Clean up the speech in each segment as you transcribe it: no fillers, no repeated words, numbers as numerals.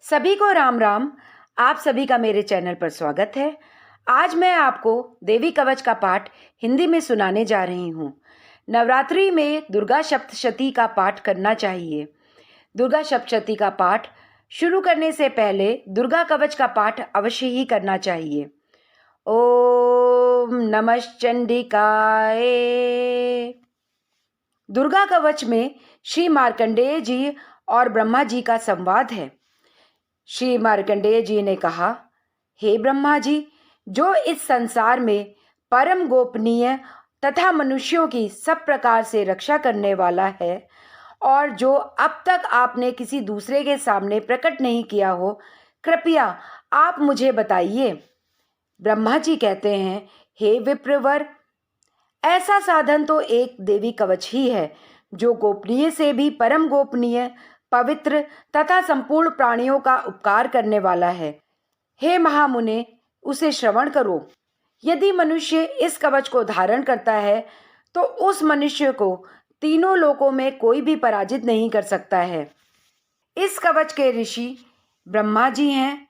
सभी को राम राम। आप सभी का मेरे चैनल पर स्वागत है। आज मैं आपको देवी कवच का पाठ हिंदी में सुनाने जा रही हूँ। नवरात्रि में दुर्गा सप्तशती का पाठ करना चाहिए। दुर्गा सप्तशती का पाठ शुरू करने से पहले दुर्गा कवच का पाठ अवश्य ही करना चाहिए। ओम नमः चंडिकाय। दुर्गा कवच में श्री मार्कंडेय जी और ब्रह्मा जी का संवाद है। श्री मार्कंडेय जी ने कहा, हे ब्रह्मा जी, जो इस संसार में परम गोपनीय तथा मनुष्यों की सब प्रकार से रक्षा करने वाला है और जो अब तक आपने किसी दूसरे के सामने प्रकट नहीं किया हो, कृपया आप मुझे बताइए। ब्रह्मा जी कहते हैं, हे विप्रवर, ऐसा साधन तो एक देवी कवच ही है जो गोपनीय से भी परम गोपनीय, पवित्र तथा संपूर्ण प्राणियों का उपकार करने वाला है। हे महामुने, उसे श्रवण करो। यदि मनुष्य इस कवच को धारण करता है तो उस मनुष्य को तीनों लोकों में कोई भी पराजित नहीं कर सकता है। इस कवच के ऋषि ब्रह्मा जी हैं।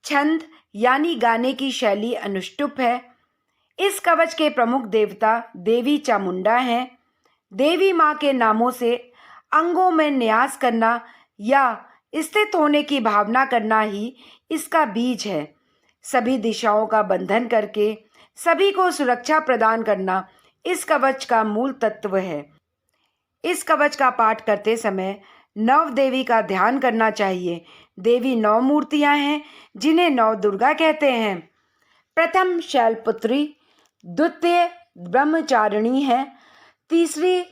छंद यानी गाने की शैली अनुष्टुप है। इस कवच के प्रमुख देवता देवी चामुंडा हैं। देवी माँ के नामों से अंगों में न्यास करना या स्थित होने की भावना करना ही इसका बीज है। सभी दिशाओं का बंधन करके सभी को सुरक्षा प्रदान करना इस कवच का मूल तत्व है। इस कवच का पाठ करते समय नव देवी का ध्यान करना चाहिए। देवी नौ मूर्तियां हैं जिन्हें नौ दुर्गा कहते हैं। प्रथम शैलपुत्री, द्वितीय ब्रह्मचारिणी है, तीसरी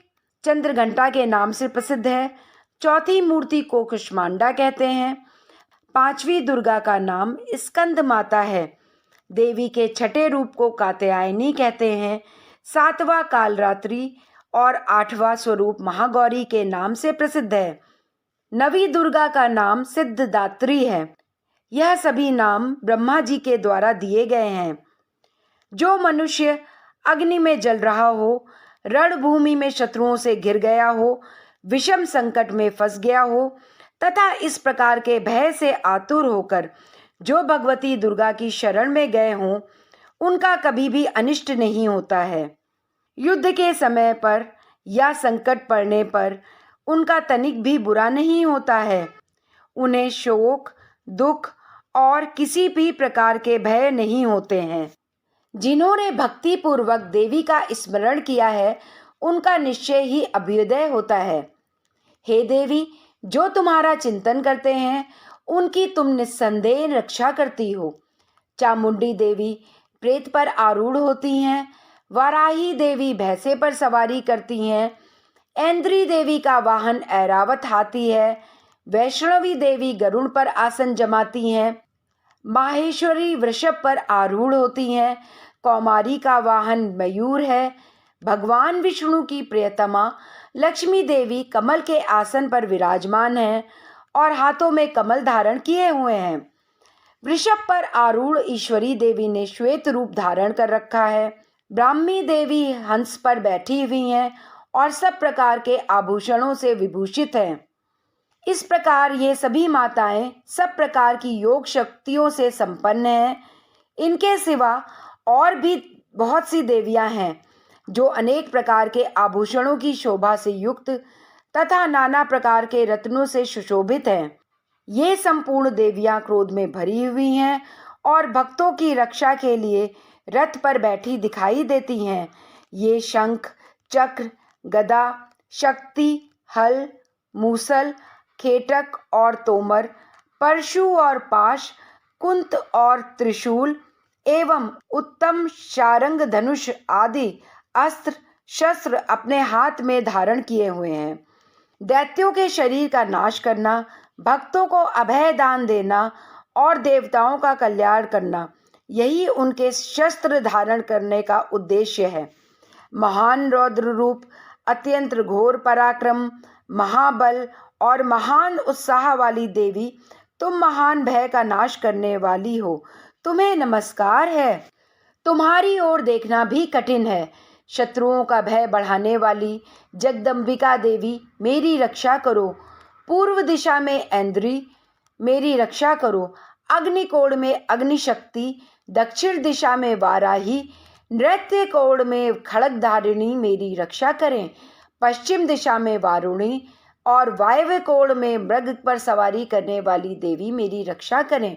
चंद्रघंटा के नाम से प्रसिद्ध है, चौथी मूर्ति को कुष्मांडा कहते हैं, पांचवी दुर्गा का नाम स्कंद माता है, देवी के छठे रूप को कात्यायनी कहते हैं, सातवां कालरात्रि और आठवां स्वरूप महागौरी के नाम से प्रसिद्ध है। नवी दुर्गा का नाम सिद्धदात्री है। यह सभी नाम ब्रह्मा जी के द्वारा दिए गए हैं। जो मनुष्य अग्नि में जल रहा हो, रणभूमि में शत्रुओं से घिर गया हो, विषम संकट में फंस गया हो तथा इस प्रकार के भय से आतुर होकर जो भगवती दुर्गा की शरण में गए हों, उनका कभी भी अनिष्ट नहीं होता है। युद्ध के समय पर या संकट पड़ने पर उनका तनिक भी बुरा नहीं होता है। उन्हें शोक, दुख और किसी भी प्रकार के भय नहीं होते हैं। जिन्होंने भक्ति पूर्वक देवी का स्मरण किया है, उनका निश्चय ही अभ्युदय होता है। हे देवी, जो तुम्हारा चिंतन करते हैं उनकी तुम निस्संदेह रक्षा करती हो। चामुंडी देवी प्रेत पर आरूढ़ होती हैं, वाराही देवी भैंसे पर सवारी करती हैं, ऐन्द्री देवी का वाहन ऐरावत हाथी है, वैष्णवी देवी गरुड़ पर आसन जमाती हैं, माहेश्वरी वृषभ पर आरूढ़ होती हैं, कौमारी का वाहन मयूर है, भगवान विष्णु की प्रियतमा लक्ष्मी देवी कमल के आसन पर विराजमान हैं और हाथों में कमल धारण किए हुए हैं। वृषभ पर आरूढ़ ईश्वरी देवी ने श्वेत रूप धारण कर रखा है। ब्राह्मी देवी हंस पर बैठी हुई हैं और सब प्रकार के आभूषणों से विभूषित हैं। इस प्रकार ये सभी माताएं सब प्रकार की योग शक्तियों से संपन्न हैं। इनके सिवा और भी बहुत सी देवियां हैं जो अनेक प्रकार के आभूषणों की शोभा से युक्त तथा नाना प्रकार के रत्नों से सुशोभित हैं। ये संपूर्ण देवियां क्रोध में भरी हुई हैं और भक्तों की रक्षा के लिए रथ पर बैठी दिखाई देती हैं। ये शंख, चक्र, गदा, शक्ति, हल, मूसल, खेटक और तोमर, परशु और पाश, कुंत और त्रिशूल एवं उत्तम शारंग धनुष आदि अस्त्र शस्त्र अपने हाथ में धारण किए हुए हैं। दैत्यों के शरीर का नाश करना, भक्तों को अभय दान देना और देवताओं का कल्याण करना, यही उनके शस्त्र धारण करने का उद्देश्य है। महान रौद्र रूप, अत्यंत घोर पराक्रम, महाबल और महान उत्साह वाली देवी, तुम महान भय का नाश करने वाली हो। तुम्हें नमस्कार है। तुम्हारी ओर देखना भी कठिन है। शत्रुओं का भय बढ़ाने वाली जगदम्बिका देवी, मेरी रक्षा करो। पूर्व दिशा में ऐन्द्री, मेरी रक्षा करो। अग्निकोण में अग्निशक्ति, दक्षिण दिशा में वाराही, नृत्य कोण में खड़गधारिणी मेरी रक्षा करें। पश्चिम दिशा में वारुणी और वायव्य कोण में मृग पर सवारी करने वाली देवी मेरी रक्षा करें।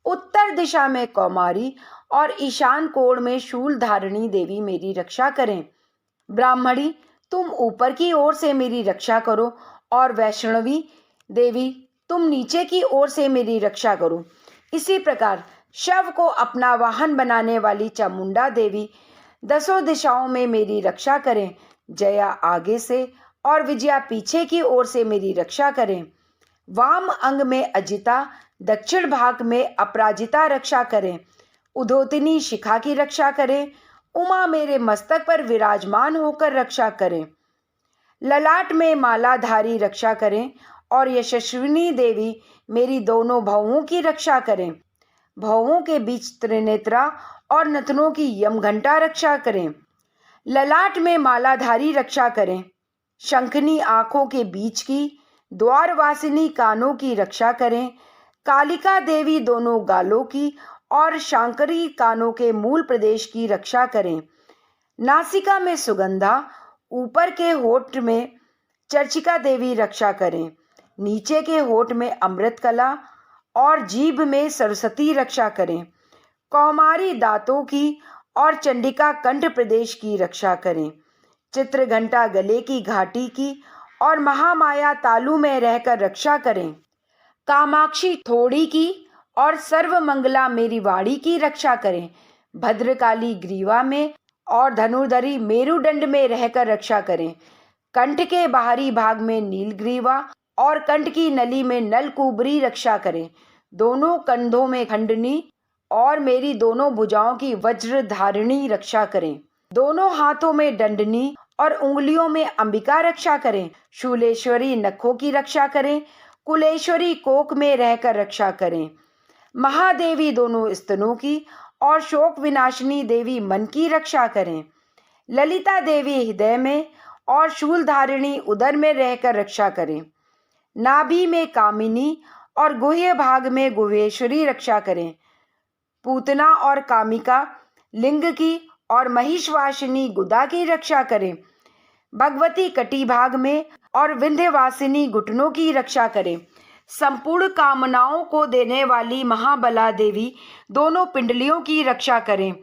उत्तर दिशा में कौमारी और ईशान कोण में शूल धारिणी देवी मेरी रक्षा करें। ब्राह्मणी, तुम ऊपर की ओर से मेरी रक्षा करो और वैष्णवी देवी तुम नीचे की ओर से मेरी रक्षा करो। इसी प्रकार शव को अपना वाहन बनाने वाली चामुंडा देवी दसों दिशाओं में मेरी रक्षा करें। जया आगे से और विजया पीछे की ओर से मेरी रक्षा करें। वाम अंग में अजिता, दक्षिण भाग में अपराजिता रक्षा करें। उधोतिनी शिखा की रक्षा करें। उमा मेरे मस्तक पर विराजमान होकर रक्षा करें। ललाट में मालाधारी रक्षा करें और यशस्विनी देवी मेरी दोनों भौहों की रक्षा करें। भौहों के बीच त्रिनेत्रा और नथनों की यमघंटा रक्षा करें। ललाट में मालाधारी रक्षा करें। शंखनी आंखों के बीच की, द्वारवासिनी कानों की रक्षा करें। कालिका देवी दोनों गालों की और शांकरी कानों के मूल प्रदेश की रक्षा करें। नासिका में सुगंधा, ऊपर के होठ में चर्चिका देवी रक्षा करें। नीचे के होठ में अमृत कला और जीभ में सरस्वती रक्षा करें। कौमारी दांतों की और चंडिका कंठ प्रदेश की रक्षा करें। चित्रघंटा गले की घाटी की और महामाया तालु में रहकर रक्षा करें। कामाक्षी थोड़ी की और सर्वमंगला मेरी वाणी की रक्षा करें। भद्रकाली ग्रीवा में और धनुर्धरी मेरुदंड में रहकर रक्षा करें। कंठ के बाहरी भाग में नीलग्रीवा और कंठ की नली में नलकुबरी रक्षा करें। दोनों कंधों में खंडनी और मेरी दोनों भुजाओं की वज्रधारिणी रक्षा करें। दोनों हाथों में दंडनी और उंगलियों में अंबिका रक्षा करें। शूलेश्वरी नखों की रक्षा करें। कुलेश्वरी कोक में रहकर रक्षा करें। महादेवी दोनों स्तनों की और शोक विनाशिनी देवी मन की रक्षा करें। ललिता देवी हृदय में और शूलधारिणी उदर में रहकर रक्षा करें। नाभि में कामिनी और गुह्य भाग में गुहेश्वरी रक्षा करें। पूतना और कामिका लिंग की और महिषवासिनी गुदा की रक्षा करें। भगवती कटी भाग में और विंध्यवासिनी घुटनों की रक्षा करें। संपूर्ण कामनाओं को देने वाली महाबला देवी दोनों पिंडलियों की रक्षा करें।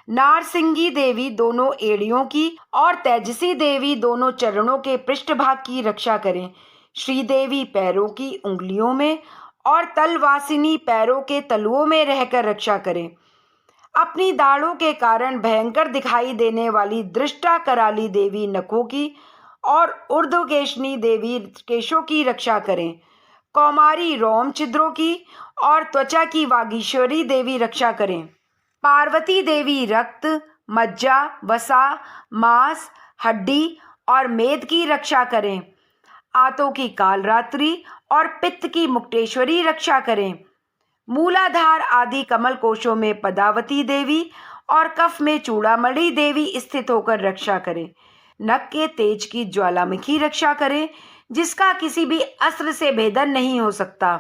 नारसिंगी देवी दोनों एड़ियों की और तेजसी देवी दोनों चरणों के पृष्ठभाग की रक्षा करें। श्रीदेवी पैरों की उंगलियों में और तलवासिनी पैरों के तलुओं में रहकर रक्षा करें। अपनी दाढ़ों के कारण भयंकर दिखाई देने वाली दृष्टा कराली देवी नखों की और ऊर्ध्वकेशनी देवी केशों की रक्षा करें। कौमारी रोम छिद्रों की और त्वचा की वागीश्वरी देवी रक्षा करें। पार्वती देवी रक्त, मज्जा, वसा, मांस, हड्डी और मेद की रक्षा करें। आंतों की कालरात्रि और पित्त की मुक्तेश्वरी रक्षा करें। मूलाधार आदि कमल कोशों में पदावती देवी और कफ में चूड़ामणि देवी स्थित होकर रक्षा करें। नख के तेज की ज्वालामुखी रक्षा करें, जिसका किसी भी अस्त्र से भेदन नहीं हो सकता।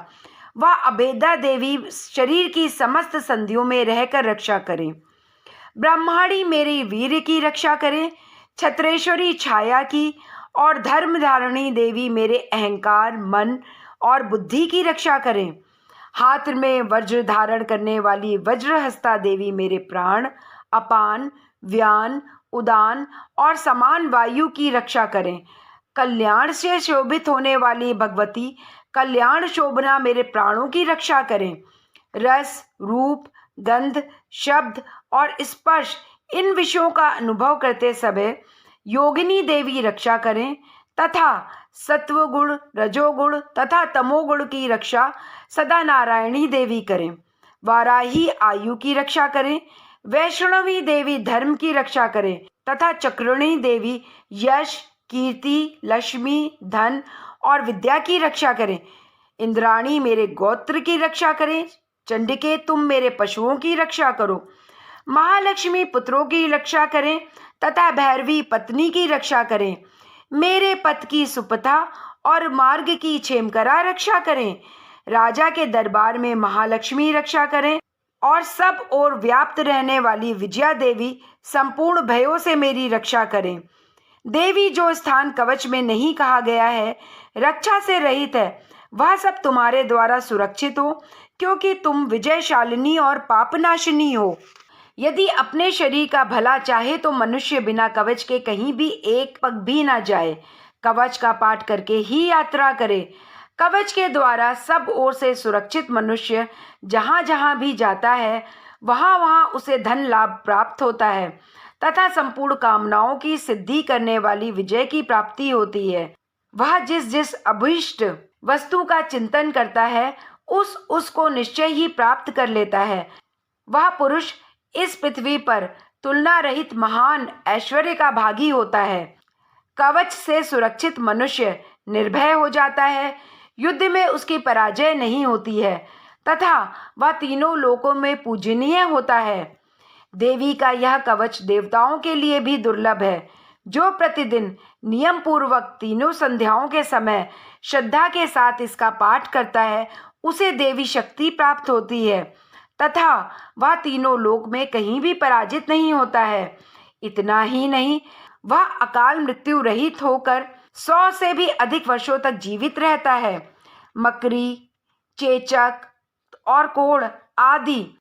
वह अभेदा देवी शरीर की समस्त संधियों में रहकर रक्षा करें। ब्रह्माणी मेरी वीर की रक्षा करें। छत्रेश्वरी छाया की और धर्मधारिणी देवी मेरे अहंकार, मन और बुद्धि की रक्षा करें। हाथ में वज्र धारण करने वाली वज्रहस्ता देवी मेरे प्राण, अपान, व्यान, उदान और समान वायु की रक्षा करें। कल्याण से शोभित होने वाली भगवती कल्याण शोभना मेरे प्राणों की रक्षा करें। रस, रूप, गंध, शब्द और स्पर्श इन विषयों का अनुभव करते समय योगिनी देवी रक्षा करें तथा सत्वगुण, रजोगुण तथा तमोगुण की रक्षा सदा नारायणी देवी करें। वाराही आयु की रक्षा करें। वैष्णवी देवी धर्म की रक्षा करें तथा चक्रणी देवी यश, कीर्ति, लक्ष्मी, धन और विद्या की रक्षा करें। इंद्राणी मेरे गोत्र की रक्षा करें। चंडिके तुम मेरे पशुओं की रक्षा करो। महालक्ष्मी पुत्रों की रक्षा करें तथा भैरवी पत्नी की रक्षा करें। मेरे पथ की सुपथा और मार्ग की क्षेमकरा रक्षा करें। राजा के दरबार में महालक्ष्मी रक्षा करें और सब ओर व्याप्त रहने वाली विजया देवी संपूर्ण भयों से मेरी रक्षा करें। देवी, जो स्थान कवच में नहीं कहा गया है, रक्षा से रहित है, वह सब तुम्हारे द्वारा सुरक्षित हो, क्योंकि तुम विजयशालिनी और पापनाशिनी हो। यदि अपने शरीर का भला चाहे तो मनुष्य बिना कवच के कहीं भी एक पग भी ना जाए, कवच का पाठ करके ही यात्रा करे। कवच के द्वारा सब ओर से सुरक्षित मनुष्य जहाँ जहाँ भी जाता है, वहाँ वहाँ उसे धन लाभ प्राप्त होता है तथा संपूर्ण कामनाओं की सिद्धि करने वाली विजय की प्राप्ति होती है। वह जिस जिस अभीष्ट वस्तु का चिंतन करता है, उसको निश्चय ही प्राप्त कर लेता है। वह पुरुष इस पृथ्वी पर तुलना रहित महान ऐश्वर्य का भागी होता है। कवच से सुरक्षित मनुष्य निर्भय हो जाता है, युद्ध में उसकी पराजय नहीं होती है तथा वह तीनों लोकों में पूजनीय होता है। देवी का यह कवच देवताओं के लिए भी दुर्लभ है। जो प्रतिदिन नियम पूर्वक तीनों संध्याओं के समय श्रद्धा के साथ इसका पाठ करता है, उसे देवी शक्ति प्राप्त होती है तथा वह तीनों लोक में कहीं भी पराजित नहीं होता है। इतना ही नहीं, वह अकाल मृत्यु रहित होकर 100 से भी अधिक वर्षों तक जीवित रहता है। मकरी, चेचक और कोढ़ आदि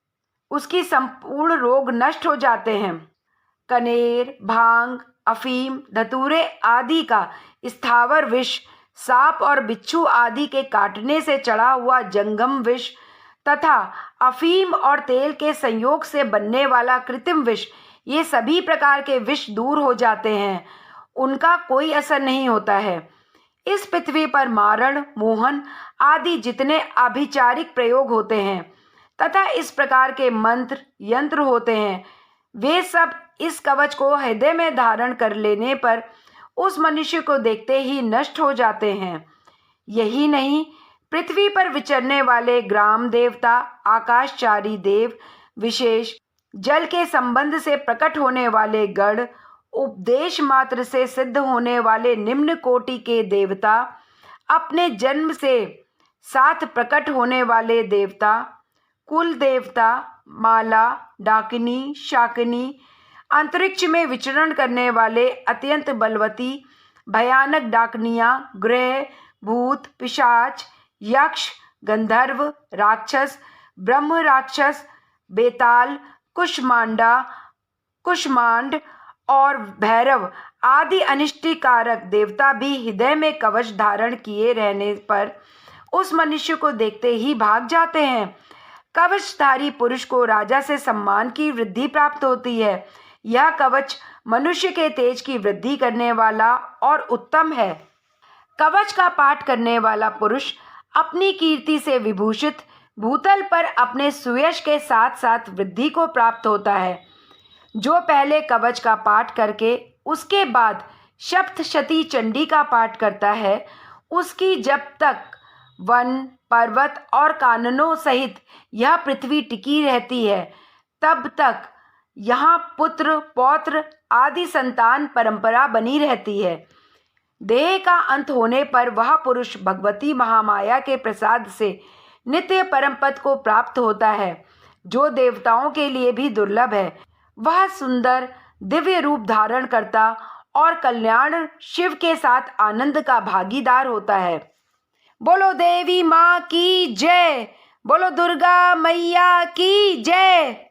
उसकी संपूर्ण रोग नष्ट हो जाते हैं। कनेर, भांग, अफीम, धतूरे आदि का स्थावर विष, सांप और बिच्छू आदि के काटने से चढ़ा हुआ जंगम विष तथा अफीम और तेल के संयोग से बनने वाला कृत्रिम विष, ये सभी प्रकार के विष दूर हो जाते हैं, उनका कोई असर नहीं होता है। इस पृथ्वी पर मारण, मोहन आदि जितने आभिचारिक प्रयोग होते हैं तथा इस प्रकार के मंत्र यंत्र होते हैं, वे सब इस कवच को हृदय में धारण कर लेने पर उस मनुष्य को देखते ही नष्ट हो जाते हैं। यही नहीं, पृथ्वी पर विचरने वाले ग्राम देवता, आकाशचारी देव, विशेष जल के संबंध से प्रकट होने वाले गण, उपदेश मात्र से सिद्ध होने वाले निम्न कोटि के देवता, अपने जन्म से साथ प्रकट होने वाले देवता, कुल देवता, माला, डाकिनी, शाकिनी, अंतरिक्ष में विचरण करने वाले अत्यंत बलवती भयानक डाकनियाँ, ग्रह, भूत, पिशाच, यक्ष, गंधर्व, राक्षस, ब्रह्म राक्षस, बेताल, कुष्मांड और भैरव आदि अनिष्टिकारक देवता भी हृदय में कवच धारण किए रहने पर उस मनुष्य को देखते ही भाग जाते हैं। कवचधारी पुरुष को राजा से सम्मान की वृद्धि प्राप्त होती है। यह कवच मनुष्य के तेज की वृद्धि करने वाला और उत्तम है। कवच का पाठ करने वाला पुरुष अपनी कीर्ति से विभूषित भूतल पर अपने सुयश के साथ साथ वृद्धि को प्राप्त होता है। जो पहले कवच का पाठ करके उसके बाद सप्तशती चंडी का पाठ करता है, उसकी जब तक वन, पर्वत और काननों सहित यह पृथ्वी टिकी रहती है, तब तक यहाँ पुत्र, पौत्र आदि संतान परंपरा बनी रहती है। देह का अंत होने पर वह पुरुष भगवती महामाया के प्रसाद से नित्य परम पद को प्राप्त होता है, जो देवताओं के लिए भी दुर्लभ है। वह सुंदर दिव्य रूप धारण करता और कल्याण शिव के साथ आनंद का भागीदार होता है। बोलो देवी माँ की जय, बोलो दुर्गा मैया की जय।